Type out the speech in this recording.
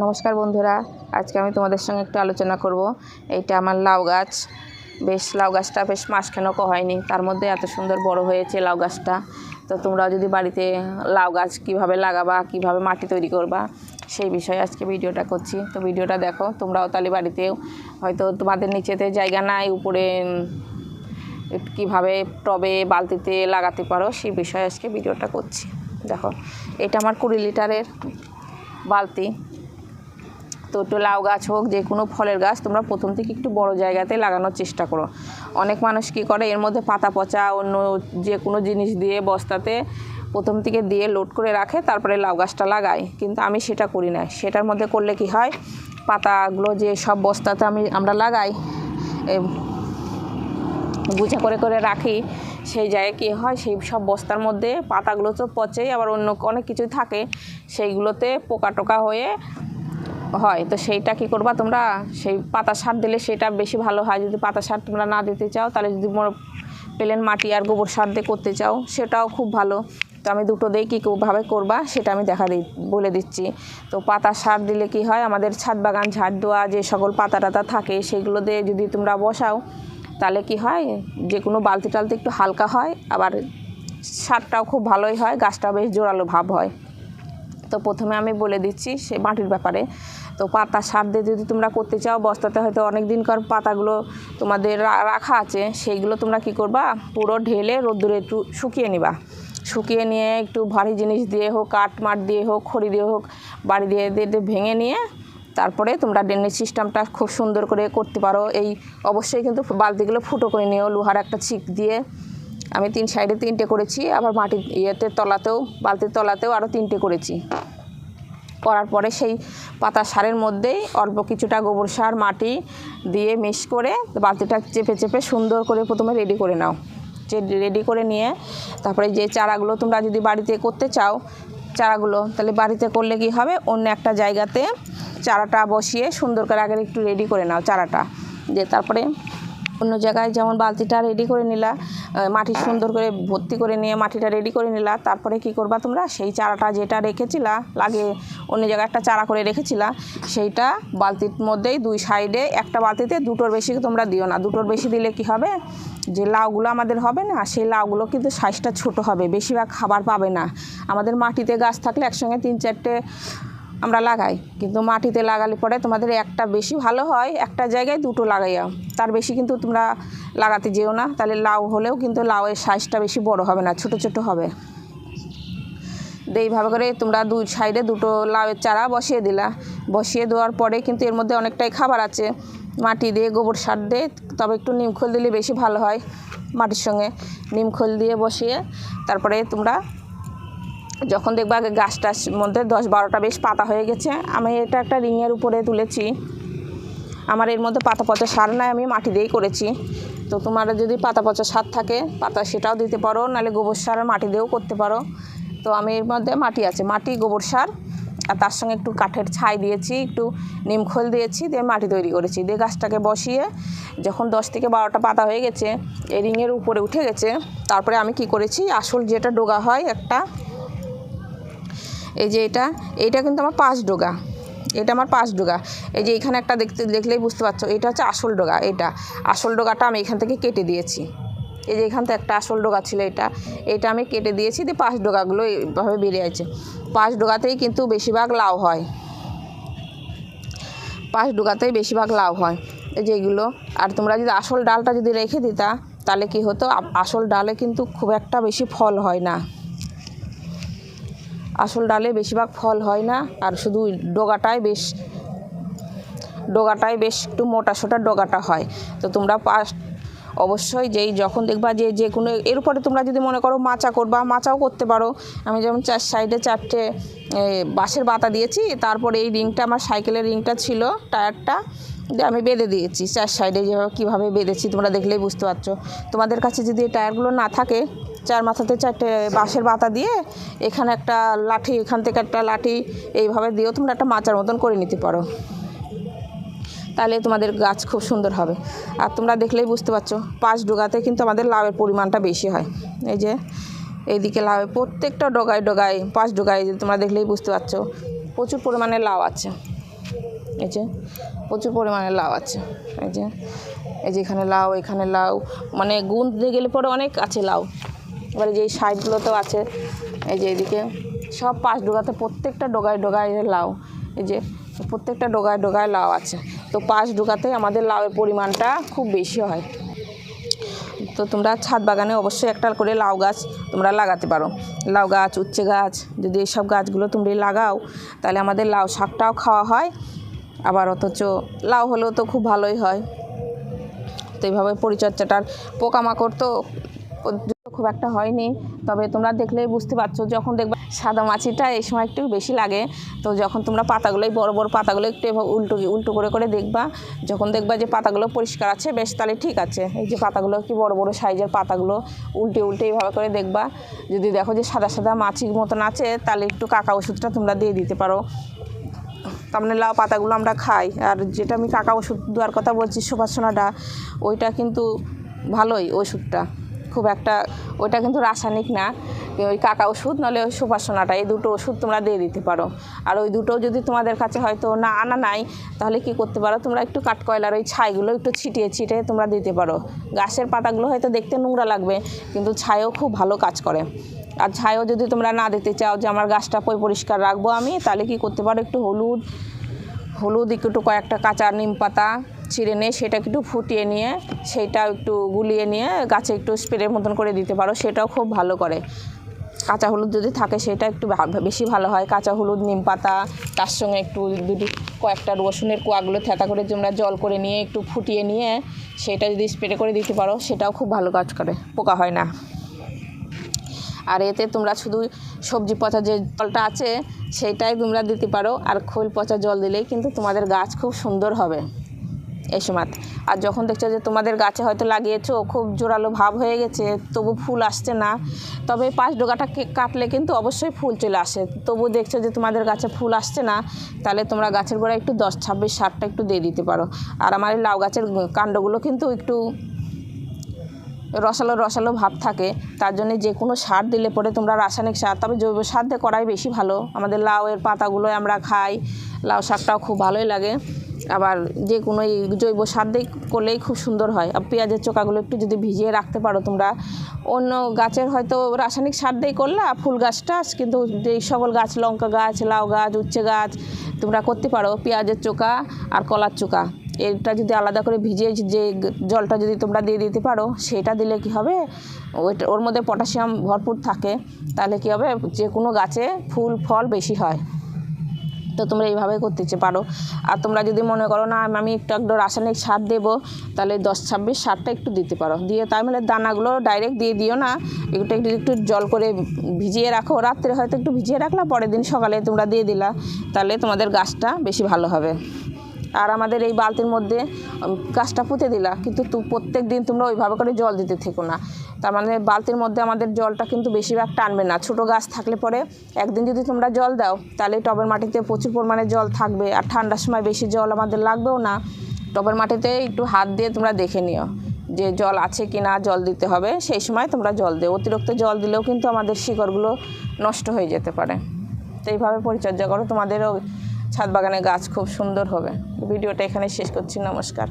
নমস্কার বন্ধুরা, আজকে আমি তোমাদের সঙ্গে একটু আলোচনা করব। এইটা আমার লাউ গাছ। লাউ গাছটা বেশ মাসখানেকও হয়নি, তার মধ্যে এত সুন্দর বড় হয়েছে লাউ গাছটা। তো তোমরাও যদি বাড়িতে লাউ গাছ কীভাবে লাগাবা, কীভাবে মাটি তৈরি করবা, সেই বিষয়ে আজকে ভিডিওটা করছি। তো ভিডিওটা দেখো, তোমরাও তাহলে বাড়িতেও হয়তো তোমাদের নিচেতে জায়গা নাই, উপরে কীভাবে টবে বালতিতে লাগাতে পারো সেই বিষয়ে আজকে ভিডিওটা করছি। দেখো, এটা আমার 20 লিটারের বালতি। তো একটু লাউ গাছ হোক, যে কোনো ফলের গাছ তোমরা প্রথম থেকে একটু বড় জায়গাতে লাগানোর চেষ্টা করো। অনেক মানুষ কী করে, এর মধ্যে পাতা পচা অন্য যে কোনো জিনিস দিয়ে বস্তাতে প্রথম থেকে দিয়ে লোড করে রাখে, তারপরে লাউ গাছটা লাগায়। কিন্তু আমি সেটা করি না। সেটার মধ্যে করলে কি হয়, পাতাগুলো যে সব বস্তাতে আমরা লাগাই, গুছা করে করে রাখি, সেই জায়গায় কী হয়, সেই সব বস্তার মধ্যে পাতাগুলো তো পচেই, আবার অন্য অনেক কিছুই থাকে, সেইগুলোতে পোকা টোকা হয়ে হয়। তো সেইটা কী করবা তোমরা, সেই পাতা সার দিলে সেটা বেশি ভালো হয়। যদি পাতা সার তোমরা না দিতে চাও, তাহলে যদি প্লেন মাটি আর গোবর সার দিয়ে করতে চাও, সেটাও খুব ভালো। তো আমি দুটো দিয়েই কীভাবে করবা সেটা আমি বলে দিচ্ছি। তো পাতা সার দিলে কি হয়, আমাদের ছাদ বাগান ঝাড় দেওয়া যে সকল পাতা টাতা থাকে, সেগুলো দিয়ে যদি তোমরা বসাও, তাহলে কি হয়, যে কোনো বালতি টালতি একটু হালকা হয়, আবার সারটাও খুব ভালোই হয়, গাছটা বেশ জোরালো ভাব হয়। তো প্রথমে আমি বলে দিচ্ছি সে মাটির ব্যাপারে। তো পাতা সার দিয়ে যদি তোমরা করতে চাও, বস্তাতে হয়তো অনেক দিনকার পাতাগুলো তোমাদের রাখা আছে, সেইগুলো তোমরা কি করবা, পুরো ঢেলে রোদ্দুরে একটু শুকিয়ে নিবা। শুকিয়ে নিয়ে একটু ভারী জিনিস দিয়ে হোক, কাঠ মাঠ দিয়ে হোক, খড়ি দিয়ে হোক, বাড়ি দিয়ে ভেঙে নিয়ে তারপরে তোমরা ড্রেনেজ সিস্টেমটা খুব সুন্দর করে করতে পারো। অবশ্যই কিন্তু বালতিগুলো ফুটো করে নিও লোহার একটা ছিক দিয়ে। আমি 3 সাইডে 3টে করেছি, আবার মাটির তলাতেও, বালতির তলাতেও আরও 3টে করেছি। করার পরে সেই পাতা সারের মধ্যেই অল্প কিছুটা গোবর সার মাটি দিয়ে মিক্স করে বালতিটা চেপে চেপে সুন্দর করে প্রথমে রেডি করে নাও। রেডি করে নিয়ে তারপরে যে চারাগুলো তোমরা যদি বাড়িতে করতে চাও, চারাগুলো তাহলে বাড়িতে করলে কি হবে, অন্য একটা জায়গাতে চারাটা বসিয়ে সুন্দর করে আগে একটু রেডি করে নাও চারাটা, যে তারপরে অন্য জায়গায় যেমন বালতিটা রেডি করে নিলা, মাটি সুন্দর করে ভর্তি করে নিয়ে মাটিটা রেডি করে নিলা, তারপরে কি করবা তোমরা, সেই চারাটা যেটা রেখেছিলা লাগিয়ে অন্য জায়গায় একটা চারা করে রেখেছিলা, সেইটা বালতির মধ্যেই 2 সাইডে, একটা বালতিতে 2টোর বেশি তোমরা দিও না। 2টোর বেশি দিলে কি হবে, যে লাউগুলো আমাদের হবে না, সেই লাউগুলো কিন্তু সাইজটা ছোট হবে, বেশিরভাগ খাবার পাবে না। আমাদের মাটিতে গাছ থাকলে একসঙ্গে 3-4টে আমরা লাগাই, কিন্তু মাটিতে লাগালে পরে তোমাদের একটা বেশি ভালো হয়, একটা জায়গায় 2টো লাগাইয়া, তার বেশি কিন্তু তোমরা লাগাতে যেও না। তাহলে লাউ হলেও কিন্তু লাউয়ের সাইজটা বেশি বড় হবে না, ছোট ছোট হবে। এইভাবে করে তোমরা 2 সাইডে 2টো লাউয়ের চারা বসিয়ে দিলা। বসিয়ে দেওয়ার পরে কিন্তু এর মধ্যে অনেকটাই খাবার আছে, মাটি দিয়ে গোবর সার দিয়ে, তবে একটু নিমখোল দিলে বেশি ভালো হয়। মাটির সঙ্গে নিমখোল দিয়ে বসিয়ে তারপরে তোমরা যখন দেখবা গাছটার মধ্যে 10-12টা বেশ পাতা হয়ে গেছে, আমি এটা একটা রিংয়ের উপরে তুলেছি। আমার এর মধ্যে পাতা পচা সার নাই, আমি মাটি দিয়েই করেছি। তো তোমার যদি পাতা পচা সার থাকে, পাতা সেটাও দিতে পারো, নাহলে গোবর সার আর মাটি দিয়েও করতে পারো। তো আমি এর মধ্যে মাটি আছে, মাটি, গোবর সার, আর তার সঙ্গে একটু কাঠের ছাই দিয়েছি, একটু নিমখোল দিয়েছি, দিয়ে মাটি তৈরি করেছি। দিয়ে গাছটাকে বসিয়ে যখন 10-12টা পাতা হয়ে গেছে, এই রিংয়ের উপরে উঠে গেছে, তারপরে আমি কি করেছি, আসল যেটা ডগা হয় একটা, এই যে এইটা কিন্তু আমার 5 ডগা, এটা আমার 5 ডগা। এই যে এখানে একটা দেখলেই বুঝতে পারছো, এটা হচ্ছে আসল ডগা। এটা আসল ডগাটা আমি এখান থেকে কেটে দিয়েছি। এই যে এখান থেকে একটা আসল ডগা ছিল, এটা আমি কেটে দিয়েছি, দিয়ে 5 ডগাগুলো এইভাবে বেরিয়ে আছে। 5 ডগাতেই কিন্তু বেশিরভাগ লাউ হয়, 5 ডগাতেই বেশিরভাগ লাউ হয়, এই যে এইগুলো। আর তোমরা যদি আসল ডালটা যদি রেখে দিতা, তাহলে কি হতো, আসল ডালে কিন্তু খুব একটা বেশি ফল হয় না, আসল ডালে বেশিরভাগ ফল হয় না, আর শুধু ডগাটাই বেশ একটু মোটা সোটা ডগাটা হয়। তো তোমরা অবশ্যই যখন দেখবা যে কোনো এর উপরে তোমরা যদি মনে করো মাচা করবা, মাচাও করতে পারো। আমি যেমন 4 সাইডে 4টে বাঁশের বাতা দিয়েছি, তারপরে এই রিংটা আমার সাইকেলের রিংটা ছিল, টায়ারটা দিয়ে আমি বেঁধে দিয়েছি 4 সাইডে। যেভাবে কীভাবে বেঁধেছি তোমরা দেখলেই বুঝতে পারছো। তোমাদের কাছে যদি এই টায়ারগুলো না থাকে, 4 মাথাতে 4টে বাঁশের বাতা দিয়ে এখানে একটা লাঠি, এখান থেকে একটা লাঠি, এইভাবে দিয়েও তোমরা একটা মাচার মতন করে নিতে পারো, তাহলে তোমাদের গাছ খুব সুন্দর হবে। আর তোমরা দেখলেই বুঝতে পারছো, 5 ডগাতে কিন্তু আমাদের লাউয়ের পরিমাণটা বেশি হয়। এই যে এইদিকে লাউয়ের প্রত্যেকটা ডগায় 5 ডগায়, তোমরা দেখলেই বুঝতে পারছো প্রচুর পরিমাণে লাউ আছে। এই যে প্রচুর পরিমাণে লাউ আছে। এই যে এখানে লাউ, এখানে লাউ, মানে গুনতে গেলে পরে অনেক আছে লাউ। এবারে যে সাইডগুলোতেও আছে, এই যে এদিকে সব 5 ডোগাতে প্রত্যেকটা ডোগায় ডোগায় লাউ। এই যে প্রত্যেকটা ডোগায় ডোগায় লাউ আছে। তো 5 ডোগাতে আমাদের লাউয়ের পরিমাণটা খুব বেশি হয়। তো তোমরা ছাদ বাগানে অবশ্যই একটা করে লাউ গাছ তোমরা লাগাতে পারো। লাউ গাছ, উচ্ছে গাছ, যদি এইসব গাছগুলো তোমরা লাগাও তাহলে আমাদের লাউ শাকটাও খাওয়া হয়, আবার অথচ লাউ হলেও তো খুব ভালোই হয়। তো এইভাবে পরিচর্যাটার, পোকামাকড় তো খুব একটা হয়নি, তবে তোমরা দেখলেই বুঝতে পারছো, যখন দেখবা সাদা মাছিটা এই সময় একটু বেশি লাগে। তো যখন তোমরা পাতাগুলোই বড় বড় পাতাগুলো একটু উল্টো করে দেখবা, যখন দেখবা যে পাতাগুলো পরিষ্কার আছে বেশ, তাহলে ঠিক আছে। এই যে পাতাগুলো কি বড় বড় সাইজের পাতাগুলো উল্টে এইভাবে করে দেখবা। যদি দেখো যে সাদা সাদা মাছির মতন আছে, তাহলে একটু কাকা ওষুধটা তোমরা দিয়ে দিতে পারো। তার মানে লাউ পাতাগুলো আমরা খাই। আর যেটা আমি কাকা ওষুধ দেওয়ার কথা বলছি, সুবাসনাটা, ওইটা কিন্তু ভালোই ওষুধটা, খুব একটা, ওইটা কিন্তু রাসায়নিক না। ওই কাকা ওষুধ নাহলে ওই সুবাসনাটা, এই দুটো ওষুধ তোমরা দিয়ে দিতে পারো। আর ওই দুটো যদি তোমাদের কাছে হয়তো না আনা নাই, তাহলে কি করতে পারো, তোমরা একটু কাঠকয়লার ওই ছাইগুলো একটু ছিটিয়ে তোমরা দিতে পারো। গাছের পাতাগুলো হয়তো দেখতে নোংরা লাগবে, কিন্তু ছাইও খুব ভালো কাজ করে। আর ছাইও যদি তোমরা না দিতে চাও যে আমার গাছটা পরিষ্কার রাখবো আমি, তাহলে কি করতে পারো, একটু হলুদ একটু কয়েকটা কাঁচা নিম পাতা ছিঁড়ে নিয়ে সেটাকে একটু ফুটিয়ে নিয়ে সেইটা একটু গুলিয়ে নিয়ে গাছে একটু স্প্রের মতন করে দিতে পারো, সেটাও খুব ভালো করে। কাঁচা হলুদ যদি থাকে সেটা একটু বেশি ভালো হয়। কাঁচা হলুদ, নিম পাতা, তার সঙ্গে একটু কয়েকটা রসুনের কোয়াগুলো থেঁতা করে তোমরা জল করে নিয়ে একটু ফুটিয়ে নিয়ে সেটা যদি স্প্রে করে দিতে পারো, সেটাও খুব ভালো কাজ করে, পোকা হয় না। আর এতে তোমরা শুধু সবজি পচা যে জলটা আছে সেইটাই তোমরা দিতে পারো, আর খোল পচা জল দিলেই কিন্তু তোমাদের গাছ খুব সুন্দর হবে এই সময়। আর যখন দেখছো যে তোমাদের গাছে হয়তো লাগিয়েছো খুব জোরালো ভাব হয়ে গেছে, তবু ফুল আসছে না, তবে 5 ডোগাটা কাটলে কিন্তু অবশ্যই ফুল চলে আসে। তবু দেখছো যে তোমাদের গাছে ফুল আসছে না, তাহলে তোমরা গাছের গোড়ায় একটু 10, 26, 60টা একটু দিয়ে দিতে পারো। আর আমার এই লাউ গাছের কাণ্ডগুলো কিন্তু একটু রসালো ভাব থাকে, তার জন্য যে কোনো সার দিলে পরে তোমরা রাসায়নিক সার, তবে জৈব সার দিয়ে করাই বেশি ভালো। আমাদের লাউয়ের পাতাগুলো আমরা খাই, লাউ শাকটাও খুব ভালোই লাগে। আবার যে কোনো এই জৈব সার দিয়ে করলেই খুব সুন্দর হয়। আর পেঁয়াজের চোকাগুলো একটু যদি ভিজিয়ে রাখতে পারো তোমরা, অন্য গাছের হয়তো রাসায়নিক সার দিয়ে করলে ফুল গাছটা, কিন্তু যেই সকল গাছ, লঙ্কা গাছ, লাউ গাছ, উচ্ছে গাছ, তোমরা করতে পারো পেঁয়াজের চোকা আর কলার চোকা, এটা যদি আলাদা করে ভিজিয়ে যে জলটা যদি তোমরা দিয়ে দিতে পারো, সেটা দিলে কি হবে, ওর মধ্যে পটাশিয়াম ভরপুর থাকে, তাহলে কি হবে, যে কোনো গাছে ফুল ফল বেশি হয়। তো তোমরা এইভাবে করতে পারো। আর তোমরা যদি মনে করো না আমি একটু রাসায়নিক সার দেবো, তাহলে 10, 26, 60টা একটু দিতে পারো। দিয়ে তার মানে দানাগুলো ডাইরেক্ট দিয়ে দিও না, একটু জল করে ভিজিয়ে রাখো, রাত্রে হয়তো একটু ভিজিয়ে রাখলাম, পরের দিন সকালে তোমরা দিয়ে দিলা, তাহলে তোমাদের গাছটা বেশি ভালো হবে। আর আমাদের এই বালতির মধ্যে গাছটা পুঁতে দিলা, কিন্তু প্রত্যেক দিন তোমরা ওইভাবে করে জল দিতে থেকো না। তার মানে বালতির মধ্যে আমাদের জলটা কিন্তু বেশিরভাগ টানবে না। ছোটো গাছ থাকলে পরে একদিন যদি তোমরা জল দাও, তাহলে টবের মাটিতে প্রচুর পরিমাণে জল থাকবে, আর ঠান্ডার সময় বেশি জল আমাদের লাগবেও না। টবের মাটিতে একটু হাত দিয়ে তোমরা দেখে নিও যে জল আছে কি না, জল দিতে হবে, সেই সময় তোমরা জল দিও। অতিরিক্ত জল দিলেও কিন্তু আমাদের শিকড়গুলো নষ্ট হয়ে যেতে পারে। তো এইভাবে পরিচর্যা করো, তোমাদেরও ছাদ বাগানে গাছ খুব সুন্দর হবে। ভিডিওটা এখানে শেষ করছি, নমস্কার।